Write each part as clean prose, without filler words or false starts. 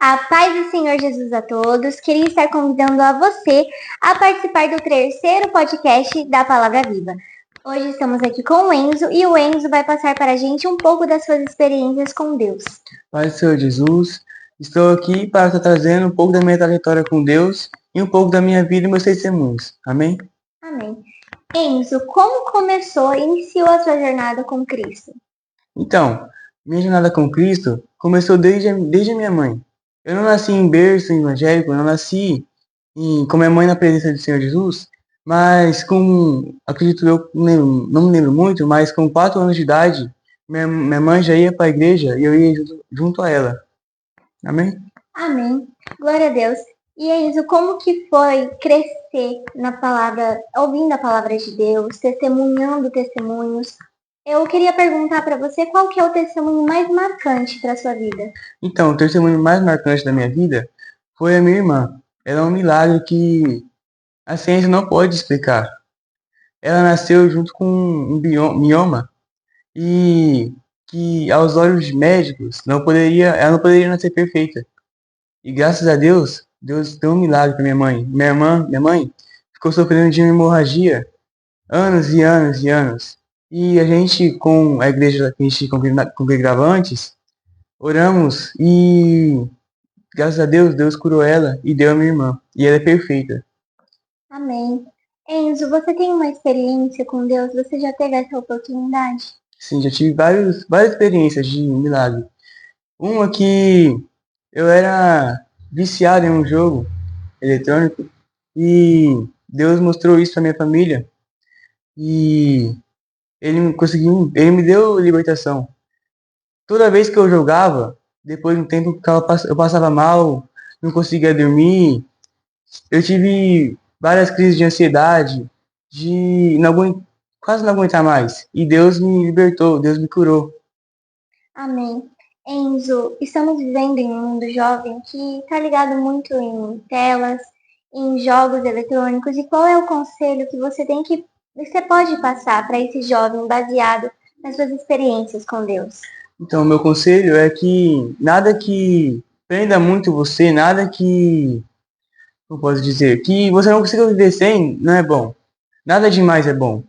A paz do Senhor Jesus a todos. Queria estar convidando a você a participar do terceiro podcast da Palavra Viva. Hoje estamos aqui com o Enzo e o Enzo vai passar para a gente um pouco das suas experiências com Deus. Paz do Senhor Jesus, estou aqui para estar trazendo um pouco da minha trajetória com Deus e um pouco da minha vida e meus testemunhos. Amém? Amém. Enzo, como começou e iniciou a sua jornada com Cristo? Então, minha jornada com Cristo começou desde a minha mãe. Eu não nasci em berço evangélico, eu não nasci com minha mãe na presença do Senhor Jesus, mas acredito eu, não me lembro muito, mas com 4 anos de idade, minha mãe já ia para a igreja e eu ia junto a ela. Amém? Amém. Glória a Deus. E Enzo, como que foi crescer na palavra, ouvindo a palavra de Deus, testemunhando testemunhos? Eu queria perguntar para você qual que é o testemunho mais marcante para sua vida. Então, o testemunho mais marcante da minha vida foi a minha irmã. Ela é um milagre que a ciência não pode explicar. Ela nasceu junto com um mioma e que aos olhos médicos ela não poderia nascer perfeita. E graças a Deus, Deus deu um milagre para minha mãe. Minha mãe ficou sofrendo de uma hemorragia anos e anos e anos. E a gente, com a igreja que a gente congregava antes, oramos e graças a Deus, Deus curou ela e deu a minha irmã. E ela é perfeita. Amém. Enzo, você tem uma experiência com Deus? Você já teve essa oportunidade? Sim, já tive várias experiências de milagre. Uma que eu era viciado em um jogo eletrônico e Deus mostrou isso para minha família e ele me deu libertação. Toda vez que eu jogava, depois de um tempo eu passava mal, não conseguia dormir. Eu tive várias crises de ansiedade, quase não aguentar mais. E Deus me libertou, Deus me curou. Amém. Enzo, estamos vivendo em um mundo jovem que está ligado muito em telas, em jogos eletrônicos. E qual é o conselho que você pode passar para esse jovem baseado nas suas experiências com Deus? Então, meu conselho é que nada que prenda muito você, nada que, como posso dizer, que você não consiga viver sem, não é bom. Nada demais é bom.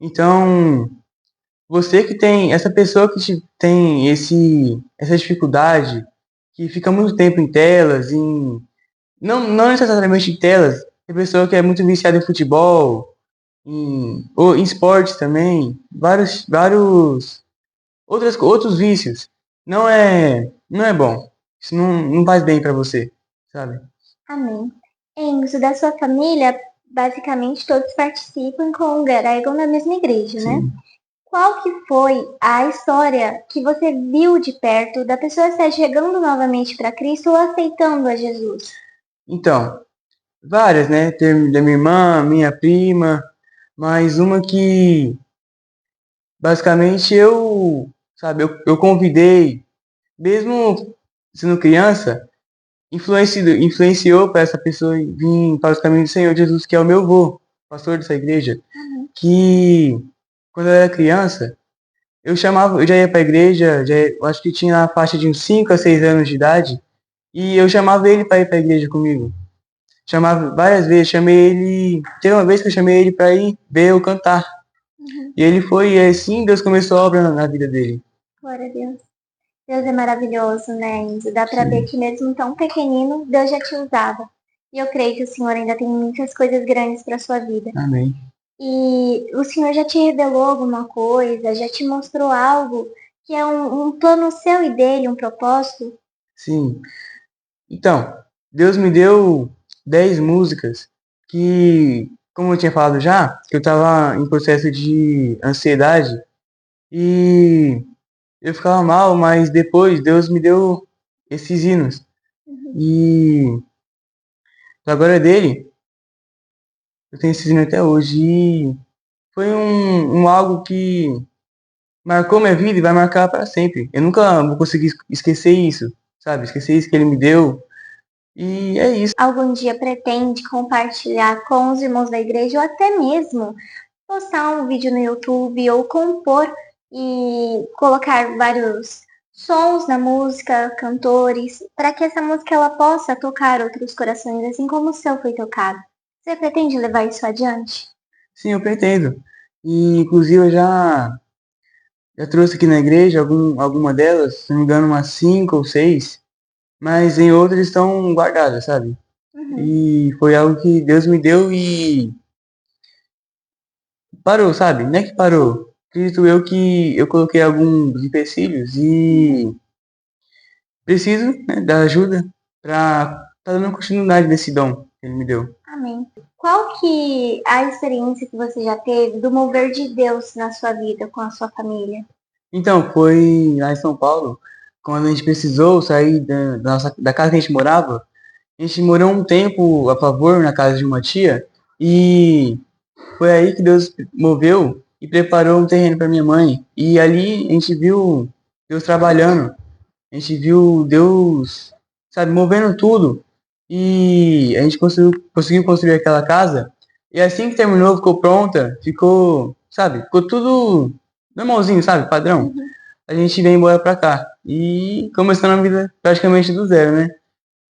Então, você que tem, essa pessoa tem essa dificuldade, que fica muito tempo em telas, não necessariamente em telas, tem pessoa que é muito viciada em futebol, ou em esportes também, outros vícios. Não é bom. Isso não faz bem pra você, sabe? Amém. Enzo, da sua família, basicamente todos participam e congregam na mesma igreja, né? Sim. Qual que foi a história que você viu de perto da pessoa estar chegando novamente para Cristo ou aceitando a Jesus? Então, várias, né? Tem da minha irmã, minha prima, mas uma que basicamente eu convidei, mesmo sendo criança, influenciou para essa pessoa vir para os caminhos do Senhor Jesus, que é o meu avô, pastor dessa igreja, que quando eu era criança, eu já ia para a igreja, eu acho que tinha a faixa de uns 5 a 6 anos de idade, e eu chamava ele para ir para a igreja comigo. Chamava várias vezes, teve uma vez que eu chamei ele para ir ver eu cantar. E ele foi, e assim Deus começou a obra na vida dele. Glória a Deus. Deus é maravilhoso, né, Enzo? Dá para ver que mesmo tão pequenino, Deus já te usava. E eu creio que o Senhor ainda tem muitas coisas grandes para sua vida. Amém. E o Senhor já te revelou alguma coisa, já te mostrou algo que é um plano seu e dele, um propósito? Sim. Então, Deus me deu 10 músicas que, como eu tinha falado já, que eu estava em processo de ansiedade e eu ficava mal, mas depois Deus me deu esses hinos. E pra glória dele, eu tenho esses hinos até hoje. E foi um algo que marcou minha vida e vai marcar para sempre. Eu nunca vou conseguir esquecer isso, sabe? Esquecer isso que ele me deu. E é isso. Algum dia pretende compartilhar com os irmãos da igreja ou até mesmo postar um vídeo no YouTube ou compor e colocar vários sons na música, cantores, para que essa música ela possa tocar outros corações, assim como o seu foi tocado. Você pretende levar isso adiante? Sim, eu pretendo. E, inclusive, já trouxe aqui na igreja alguma delas, se não me engano, umas cinco ou seis, mas em outras estão guardadas, sabe? Uhum. E foi algo que Deus me deu e parou, sabe? Não é que Sim. parou. Acredito eu que eu coloquei alguns empecilhos e preciso, né, da ajuda para estar dando continuidade nesse dom que ele me deu. Amém. Qual que é a experiência que você já teve do mover de Deus na sua vida com a sua família? Então, foi lá em São Paulo, quando a gente precisou sair da casa que a gente morava. A gente morou um tempo a favor na casa de uma tia e foi aí que Deus moveu e preparou um terreno para minha mãe. E ali a gente viu Deus trabalhando, a gente viu Deus, sabe, movendo tudo. E a gente conseguiu construir aquela casa. E assim que terminou, ficou pronta, ficou, sabe, ficou tudo normalzinho, sabe, padrão. Uhum. A gente veio embora pra cá. E começando a vida praticamente do zero, né?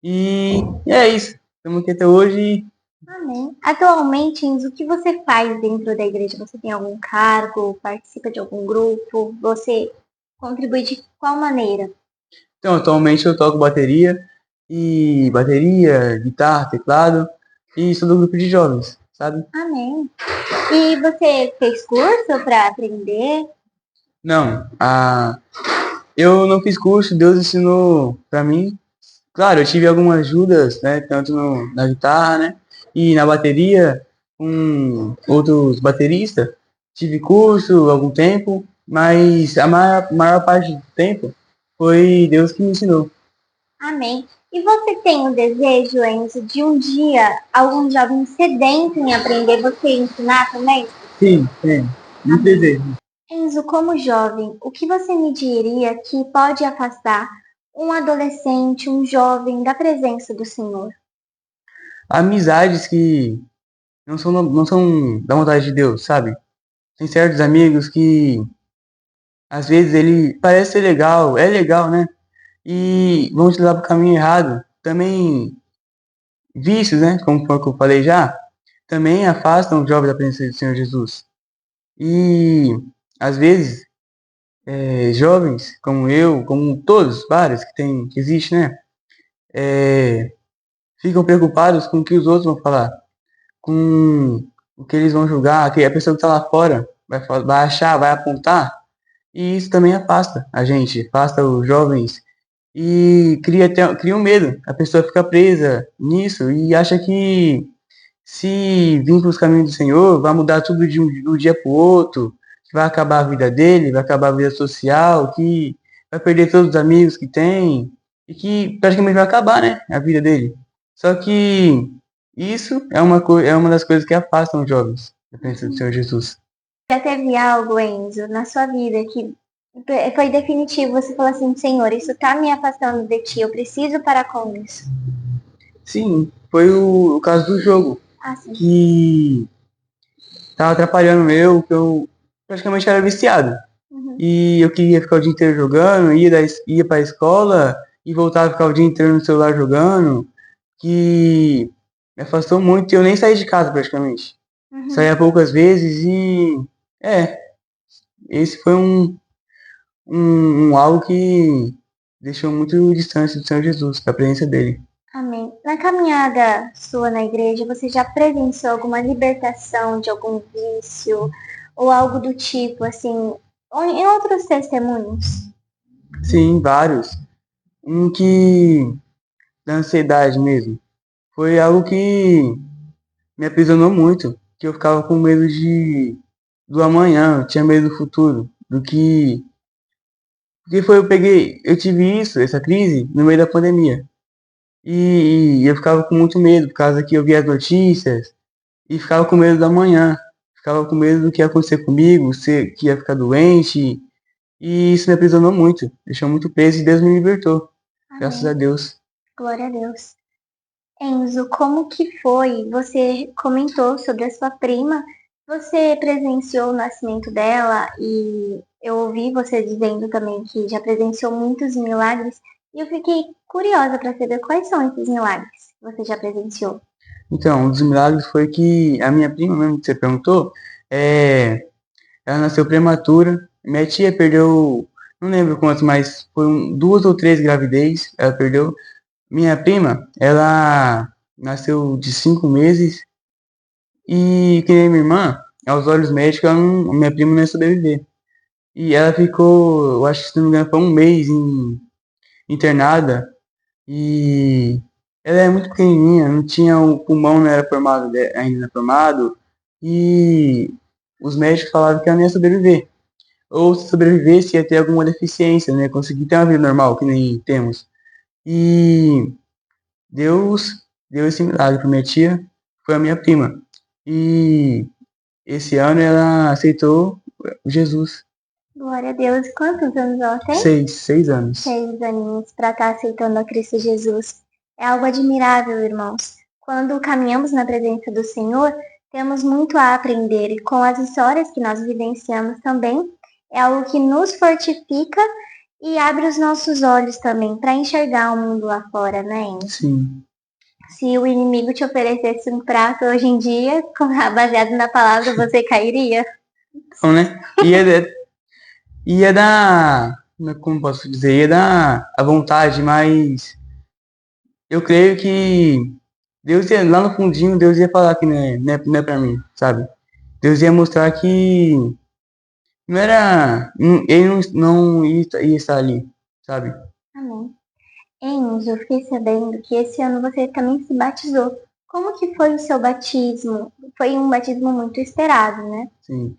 E é isso. Estamos aqui até hoje. Amém. Atualmente, Enzo, o que você faz dentro da igreja? Você tem algum cargo? Participa de algum grupo? Você contribui de qual maneira? Então, atualmente eu toco bateria, guitarra, teclado e sou do grupo de jovens, sabe? Amém. E você fez curso para aprender? Não, eu não fiz curso, Deus ensinou pra mim. Claro, eu tive algumas ajudas, né, tanto na guitarra, né, e na bateria com outros bateristas. Tive curso algum tempo, mas a maior parte do tempo foi Deus que me ensinou. Amém. E você tem o desejo, Enzo, de um dia algum jovem sedento em aprender, você ensinar também? Sim, tem. Muito Amém. desejo. Enzo, como jovem, o que você me diria que pode afastar um adolescente, um jovem da presença do Senhor? Amizades que não são da vontade de Deus, sabe? Tem certos amigos que às vezes ele parece ser legal, é legal, né? E vão te levar para o caminho errado. Também vícios, né? Como foi o que eu falei já, também afastam os jovens da presença do Senhor Jesus. E às vezes jovens como eu, como todos, vários que existe, né? Ficam preocupados com o que os outros vão falar, com o que eles vão julgar, que a pessoa que está lá fora vai achar, vai apontar. E isso também afasta a gente, afasta os jovens e cria um medo. A pessoa fica presa nisso e acha que se vir para os caminhos do Senhor, vai mudar tudo de um dia para o outro, que vai acabar a vida dele, vai acabar a vida social, que vai perder todos os amigos que tem e que praticamente vai acabar, né, a vida dele. Só que isso é uma das coisas que afastam os jovens da presença do Senhor Jesus. Já teve algo, Enzo, na sua vida que foi definitivo? Você falou assim, Senhor, isso está me afastando de ti, eu preciso parar com isso. Sim, foi o caso do jogo, Ah, sim. que tava atrapalhando eu, que eu praticamente era viciado. Uhum. E eu queria ficar o dia inteiro jogando, ia pra escola e voltava a ficar o dia inteiro no celular jogando, que me afastou muito e eu nem saí de casa praticamente. Uhum. Saía poucas vezes e é, esse foi um algo que deixou muito distante do Senhor Jesus, da presença dele. Amém. Na caminhada sua na igreja, você já presenciou alguma libertação de algum vício ou algo do tipo, assim, ou em outros testemunhos? Sim, vários. Um que da ansiedade mesmo. Foi algo que me aprisionou muito, que eu ficava com medo do amanhã, eu tinha medo do futuro, do que porque foi eu tive essa crise no meio da pandemia. E eu ficava com muito medo, por causa que eu via as notícias e ficava com medo do amanhã. Ficava com medo do que ia acontecer comigo, que ia ficar doente. E isso me aprisionou muito, deixou muito preso e Deus me libertou. Graças a Amém. Deus. Glória a Deus. Enzo, como que foi? Você comentou sobre a sua prima. Você presenciou o nascimento dela e Eu ouvi você dizendo também que já presenciou muitos milagres e eu fiquei curiosa para saber quais são esses milagres que você já presenciou. Então, um dos milagres foi que a minha prima, mesmo que você perguntou, é, ela nasceu prematura. Minha tia perdeu, não lembro quantos, mas foi duas ou três gravidez, ela perdeu. Minha prima, ela nasceu de 5 meses e, que nem minha irmã, aos olhos médicos, minha prima não ia sobreviver. E ela ficou, eu acho que se não me engano, foi um mês internada. E ela é muito pequenininha, não tinha o pulmão, não era formado, ainda não era formado. E os médicos falavam que ela não ia sobreviver. Ou se sobrevivesse, ia ter alguma deficiência, né? Conseguir ter uma vida normal, que nem temos. E Deus deu esse milagre para minha tia, foi a minha prima. E esse ano ela aceitou Jesus. Glória a Deus. Quantos anos ela tem? 6 anos. 6 aninhos para estar aceitando a Cristo Jesus. É algo admirável, irmãos. Quando caminhamos na presença do Senhor, temos muito a aprender e com as histórias que nós vivenciamos também, é algo que nos fortifica e abre os nossos olhos também para enxergar o mundo lá fora, né, Enzo? Sim. Se o inimigo te oferecesse um prato hoje em dia, baseado na palavra, você cairia? Então, né? Ia dar, como posso dizer, ia dar a vontade, mas eu creio que Deus ia, lá no fundinho, Deus ia falar que não é pra mim, sabe? Deus ia mostrar que não era, ele não ia estar ali, sabe? Amém. Enzo, eu fiquei sabendo que esse ano você também se batizou. Como que foi o seu batismo? Foi um batismo muito esperado, né? Sim.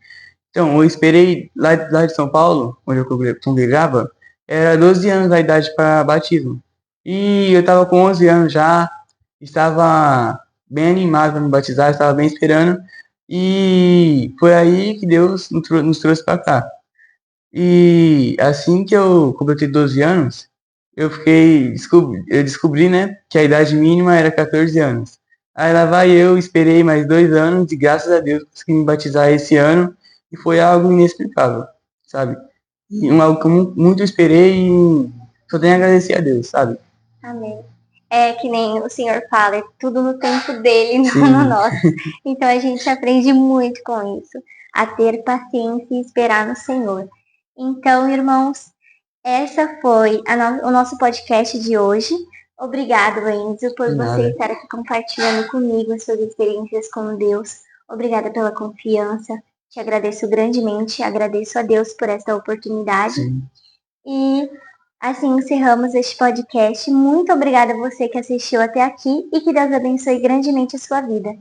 Então, eu esperei lá de São Paulo, onde eu congregava, era 12 anos a idade para batismo. E eu estava com 11 anos já, estava bem animado para me batizar, estava bem esperando. E foi aí que Deus nos trouxe para cá. E assim que eu completei 12 anos, eu descobri, né, que a idade mínima era 14 anos. Aí lá vai eu, esperei mais 2 anos e graças a Deus consegui me batizar esse ano e foi algo inexplicável, sabe? E algo que eu muito esperei e só tenho a agradecer a Deus, sabe? Amém. É que nem o Senhor fala, é tudo no tempo dele, não Sim. no nosso. Então a gente aprende muito com isso, a ter paciência e esperar no Senhor. Então, irmãos, essa foi o nosso podcast de hoje. Obrigado, Enzo, por De você nada. estar aqui compartilhando comigo as suas experiências com Deus. Obrigada pela confiança. Te agradeço grandemente. Agradeço a Deus por esta oportunidade. Sim. E assim encerramos este podcast. Muito obrigada a você que assistiu até aqui e que Deus abençoe grandemente a sua vida.